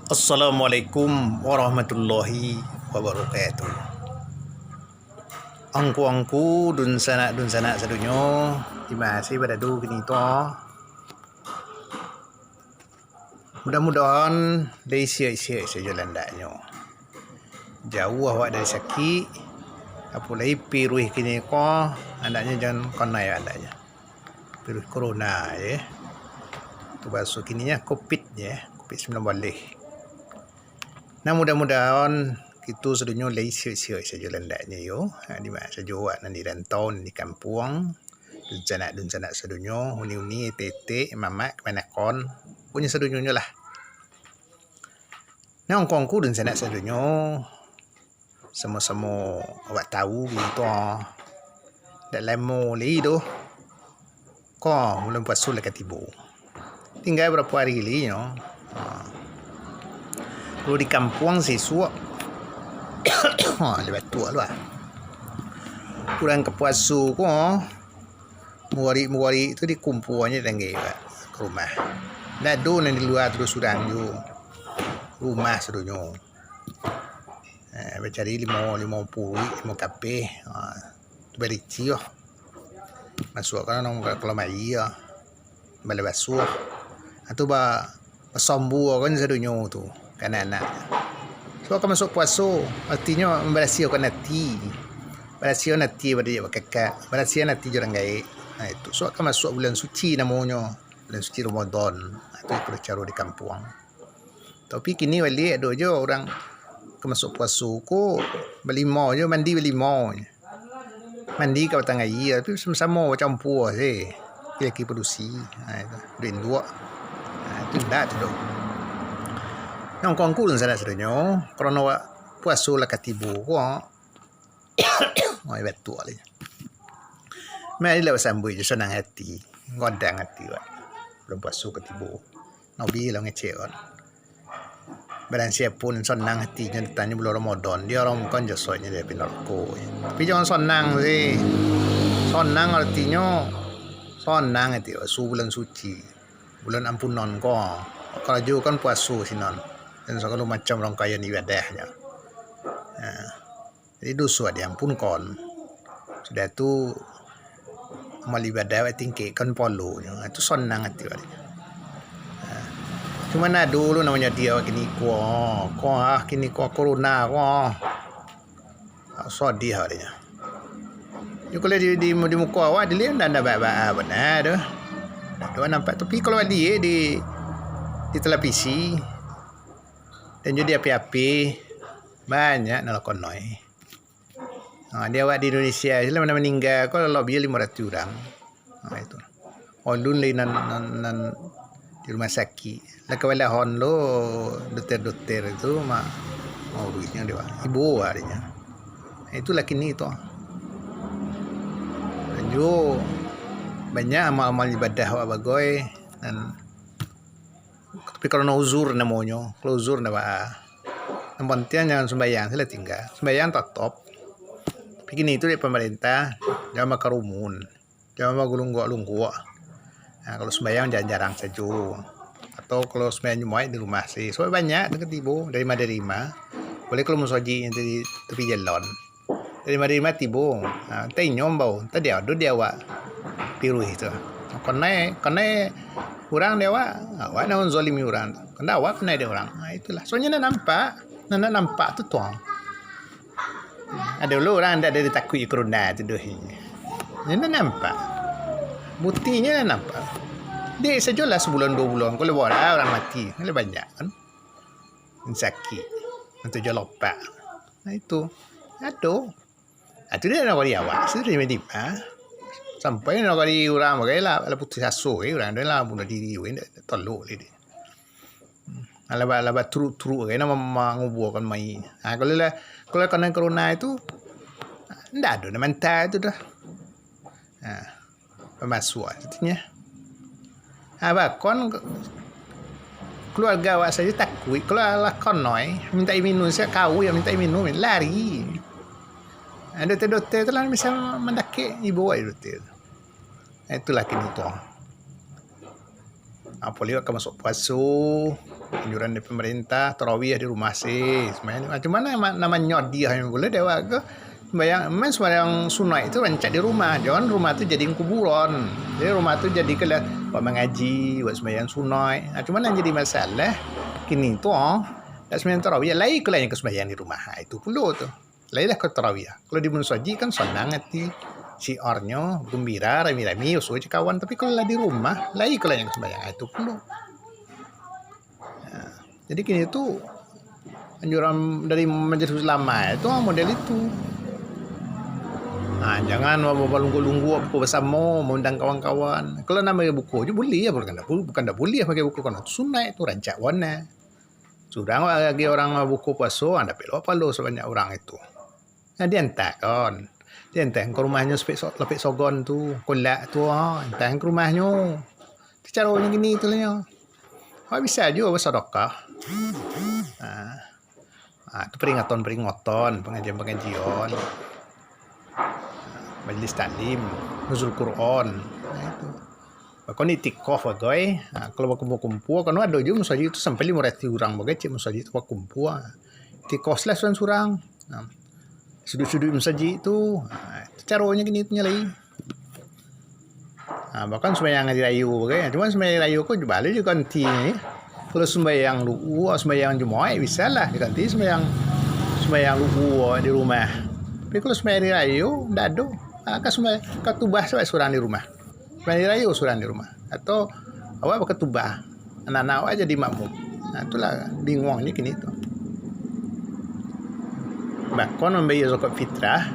Assalamualaikum warahmatullahi wabarakatuh. Angku dun sanak sadunyo. Terima kasih pada du kini to. Mudah-mudahan dari siap-siap saja landaknya. Jauh awak dari sakit. Apalagi piruh kini ko. Andaknya jangan kena ya andaknya. Piruh corona ya. Tu bahasa kininya COVID ya. COVID-19 balik. Nah mudah-mudahan kita sedunyo lagi siap-siap saja landaknya yo. Di mana saja awak nanti rantau di kampung. Dun sanak sedunyo, uni-uni, tete, mamak, kemanakon. Punya sedunyo lah. Nah ongkongku dun sanak sedunyo. Sama-sama awak tahu gitu. Dak lama lagi tu. Ko belum puasa lah ketibu. Tinggal berapa hari lagi yo. Kalau di kampung siswa lebih tua lah. Kurang kepuasu ko. Muari itu dikumpulnya tangga ke rumah. Nah do di luar terus sudah ju rumah sedunyo. Bercari 50 kape. Berici yo. Masuk kan nong kalau mai yo. Bale basuh. Atau ba sombu kan sedunyo tu. Kan anak. So kalau masuk puasa, artinya memberasikan hati. Berasihan hati pada dia kakak. Berasihan hati orang gaib. Nah itu. So kalau masuk bulan suci namanya. Bulan suci Ramadan. Itu kalau cara di kampung. Tapi kini balik ada je orang masuk puasa ko berlima je mandi berlima. Mandi ke batang air tapi sama-sama macam puas kira-kira produksi. Ha itu. Duit dua. Itu dah tu. Yang kongku dan sana sedunyo kerana awak puasa lah katibu ko. Oi betul ali. Mari lah sambui je senang hati. Ngodang hati awak. Belum puasa katibu. Nabi lah ngecek kan. Barang siapa pun senang hatinya ditanya bulan Ramadan. Dia orang kan jasanya dia pinarko. Tapi jangan senang sih. Senang artinya senang hati bulan suci. Bulan ampunan ko. Kalau juga kan puasa sinon. Dan segala macam rangkaian ibadahnya. Jadi dosa diampun kon. Sudah tu amal ibadah tingkatkan polo. Itu senang hati dia. Cuma nak dulu namanya dia kini kini corona sedih harinya. Kalau di muka awak dia dah baik-baik benar tu. Dah nampak tapi kalau dia di televisi dan jadi api-api banyak nak konoi. Dia awak di Indonesia sila mana meninggal kalau lebih 500 orang. Itu. Olun lain nan di rumah sakit. Lah kawala hon lo dokter itu mau duitnya dia. Ibu harinya. Itulah kini tu. Dan juga banyak amal-amal ibadah awak bagai dan tapi kalau uzur namanya, kalau uzur nama yang penting jangan sembahyang, sila tinggal. Sembahyang tetap. Tapi gini itu di pemerintah, jangan makan rumun, jangan makan lungguk. Nah, kalau sembahyang jarang saja. Atau kalau sembahyang cuma di rumah sih. Soalnya banyak dekat ibu dari Maderima. Boleh kalau musoji di tepi jalan. Dari Maderima tibu. Nah, nyom bau. Tadi ada dia awak piruh itu. Karena orang dia awak nak zalimi orang. Kena awak kena dia orang. Itulah. Soalnya nak nampak tu tuang. Ada dulu orang ada takut corona tu dah. Ni nak nampak. Buktinya nak nampak. Dia sajalah sebulan 2 bulan. Kalau orang mati, kalau banyak kan. Sakit. Untuk jual lopak. Nah itu. Ada. Itu dia nak bagi awak. Sudah dimana. Sampai nak kali orang bagailah ala putih asuh orang dia lah bunuh diri tolok dia. Ala teruk kan menguburkan mai. Kalau kena corona itu ndak ada mental itu dah. Pemasuk artinya. Kon keluarga awak saja takut kalau ala konoi minta minum saya kau yang minta minum lari. Dokter tu lah bisa mendaki ibu awak dokter. Itulah kini tu. Apalagi akan masuk puasa anjuran dari pemerintah tarawih di rumah sih sembahyang. Macam mana namanya dia yang boleh dewa ke sembahyang sunat itu rancak di rumah. Jangan rumah tu jadi kuburan. Jadi rumah tu jadi kalau buat mengaji, buat sembahyang sunat. Cuma yang jadi masalah kini tu tak sembahyang tarawih lain kalau yang ke sembahyang di rumah. Itu pula tu. Lainlah ke tarawih. Kalau di Musaji kan senang hati. Syiarnya gembira, rami-rami, usul je kawan. Tapi kalau lah di rumah, lain kalau yang sembahyang. Itu pula. Jadi kini tu anjuran dari Majelis Ulama itu model itu. Jangan berlunggu-lunggu buku bersama, mengundang kawan-kawan. Kalau nama buku je boleh ya, bukan tak boleh pakai buku kan. Sunat itu rancak warna. Surang bagi orang buku puasa, anda perlu apa lo sebanyak orang itu. Dia entak kan. Dia entah ke rumahnya lepek sogon tu, kolak tu entah ke rumahnya. Caranya gini tu lah. Bisa juga bersedekah. Itu peringatan, pengajian. Majlis taklim, nuzul Quran. Itu. Bahkan itikaf bagai. Kalau kumpul kan ada juga musajid itu sampai 500 orang bagai cik musajid itu kumpul. Itikaf lah surang. Sudut-sudut masjid tu caranya gini punya lagi. Bahkan sembahyang hari raya bagai. Cuma sembahyang raya ko balik juga ganti. Kalau sembahyang lu'u, sembahyang Jumaat bisa lah diganti sembahyang lu'u di rumah. Tapi kalau sembahyang hari raya dak ada. Sembahyang ketubah sampai surang di rumah. Sembahyang hari raya surang di rumah. Atau awak berketubah. Anak-anak awak jadi makmum. Itulah bingungnya kini tu. Bahkan membayar zakat fitrah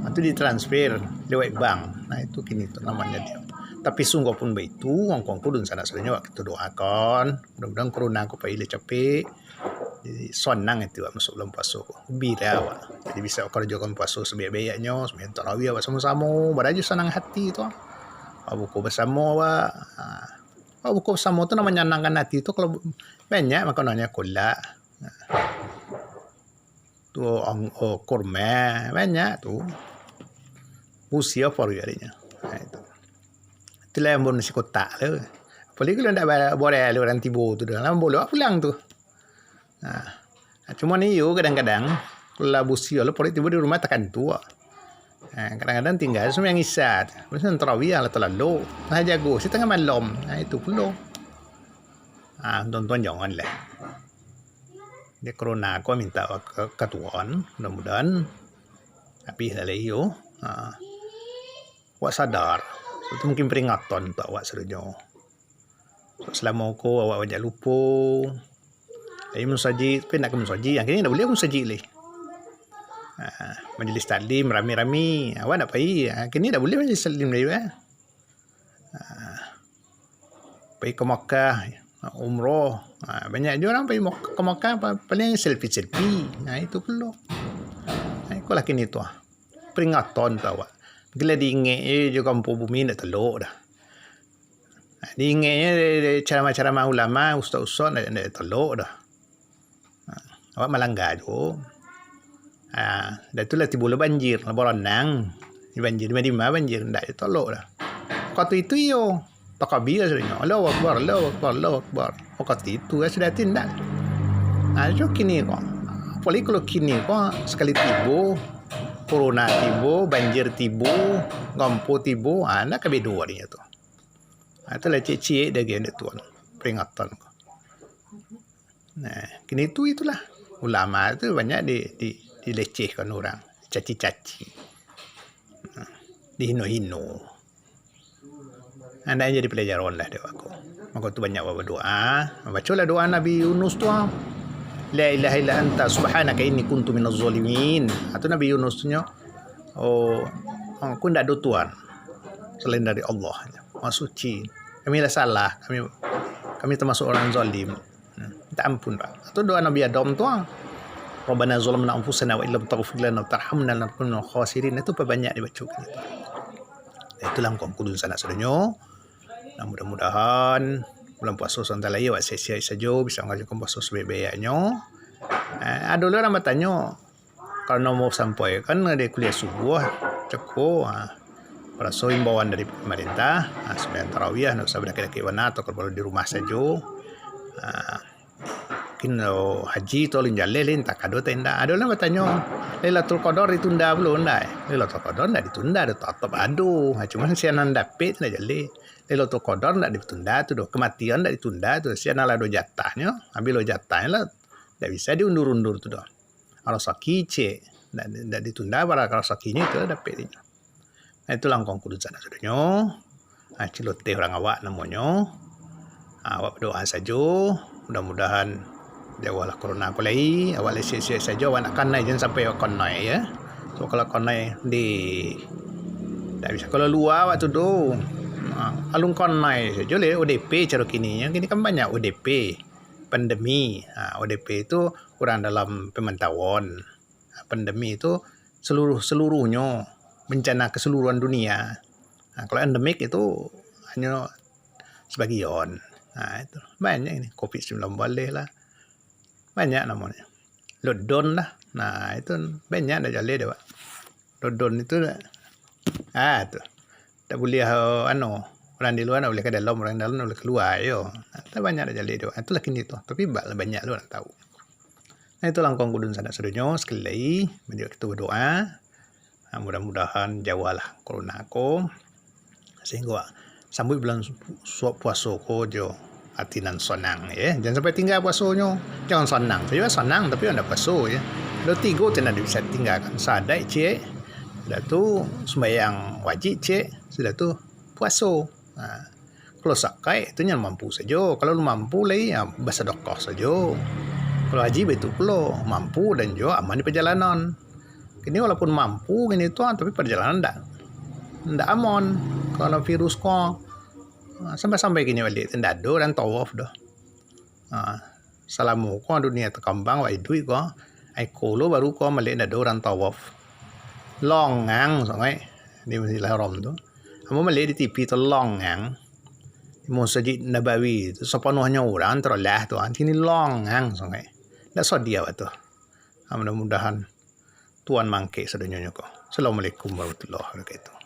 itu ditransfer lewat bank. Itu kini tu namanya dia. Tapi sungguh pun begitu, orang kudun sana sebenarnya waktu itu doakan, mudah-mudahan corona aku pakai capek. Jadi senang itu masuk bulan puasa. Gembira awak. Jadi bisa kerjakan puasa sebaik-baiknya, sembahyang tarawih awak sama-sama, beraju senang hati tu. Buku bersama awak. Buku bersama tu namanya menyenangkan hati tu kalau banyak makanannya kolak. Tu kurma banyak tu usia baru jadinya. Itu itulah yang bonus kotak lah. Apalagi kalau tak boleh orang tiba tu dah boleh pulang tu. Cuma ni kadang-kadang kalau usia lo boleh tiba di rumah tekan tua. Kadang-kadang tinggal semua yang isat. Macam tarawih lah terlalu. Jago setengah malam. Itu pula. Tuan-tuan janganlah. Dia corona aku minta ketuaan mudah-mudahan habis dah lagi awak sadar itu mungkin peringatan untuk awak sebenarnya selama aku awak banyak lupa jadi musajid tapi nak ke musajid yang kini tak boleh musajid lagi majlis taklim rami-rami awak nak pergi kini tak boleh majlis taklim lagi pergi ke Makkah umrah banyak je orang pergi ke Makkah paling selfie itu perlu ikulah kini tu peringatan tu awak bila diingat juga kampung bumi nak teluk dah diingatnya cara-cara ulama ustaz-ustaz nak teluk dah awak melanggar tu dah itulah timbul banjir berenang banjir di mana banjir tak teluk dah kata itu yo takbir sebenarnya Allahu akbar waktu itu sudah tindak so kini kok apalagi kalau kini kok sekali tiba corona tiba banjir tiba gampo tiba nak kebedo dia tu itulah cik-cik dah gini tuan peringatan kini itulah ulama tu banyak dilecehkan orang caci-caci dihino-hino. Anda jadi pelajaran lah dia aku. Maka tu banyak berdoa. Bacalah doa Nabi Yunus tu. La ilaha illa anta subhanaka inni kuntu minaz zalimin. Atau Nabi Yunus tu aku tidak ada Tuhan selain dari Allah. Maha suci. Kami dah salah. Kami termasuk orang zalim. Minta ampun Pak. Atau doa Nabi Adam tu. Rabbana zalamna anfusana wa illam taghfir lana wa tarhamna lanakunanna minal khasirin. Itu banyak dibaca gitu. Itulah kau kudun sana sebenarnya. Mudah-mudahan bulan puasa sebentar lagi awak siap-siap saja bisa mengajukan puasa sebaik-baiknya. Ada orang bertanya kalau mau sampai kan ada kuliah subuh cukup perasa himbauan dari pemerintah sembahyang tarawih nak usah berdaki-daki mana atau kalau di rumah saja mungkin haji tu lin jale lin tak ada tenda. Ada orang bertanya, Lailatul Qadar ditunda belum ndak? Lailatul Qadar ndak ditunda, ada tetap ada. Cuma sianan dapat ndak jale. Lailatul Qadar ndak ditunda tu doh. Kematian ndak ditunda tu. Sianan lah do jatahnya, ambil lo jatahnya lah. Ndak bisa diundur-undur tu doh. Kalau sakit cek ndak ditunda, kalau sakitnya itu dapat ini. Nah, itu langkong kudu sana sudahnya. Celoteh orang awak namanya. Awak berdoa saja, mudah-mudahan jauhlah corona aku lagi. Awak sihat-sihat saja, awak nak kanai jangan sampai awak kanai ya. So kalau kanai tak bisa kalau luar awak tu do. Alung kanai saja le ODP cara kini. Yang kini kan banyak ODP pandemi. ODP itu kurang dalam pemantauan. Pandemi itu seluruhnya bencana keseluruhan dunia. Kalau endemik itu hanya sebagian. Itu banyak ini COVID-19 lah. Banyak namanya. Lockdown lah. Nah, itu banyak dah jale dah, Pak. Lockdown itu tu. Tak boleh orang di luar nak boleh ke dalam, orang dalam nak boleh keluar yo. Tak banyak dah jale dah. Itulah kini tu. Tapi banyak lu nak tahu. Nah, itu langkong kudun sana sedonyo sekali lagi kita berdoa. Mudah-mudahan jauhlah corona ko. Sehingga sampai bulan puasa ko jo atinan sonang ya. Jangan sampai tinggal puasanya. Jangan sonang. Saya sonang tapi anda puasa ya. Lo 3 tidak bisa tinggalkan. Sadai cek. Sudah tu sembahyang wajib cek. Sudah tu puasa. Kalau sakai itu yang mampu saja. Kalau lu mampu lagi ya bersedekah saja. Kalau haji betul pula mampu dan juga aman di perjalanan. Ini walaupun mampu gini tu tapi perjalanan ndak aman. Kalau virus ko sampai gini balik tidak ada dan tawaf dah. Salamu ko dunia terkembang wa idui ko ai kolo baru ko balik tidak ada orang tawaf. Longang sangai di Masjidil Haram tu. Kamu balik di TV tu longang. Di Masjid Nabawi tu sepenuhnya orang terlah tu. Kini longang sangai. Ndak sedia tu. Mudah-mudahan Tuhan mangke sedonyanya ko. Assalamualaikum warahmatullahi wabarakatuh.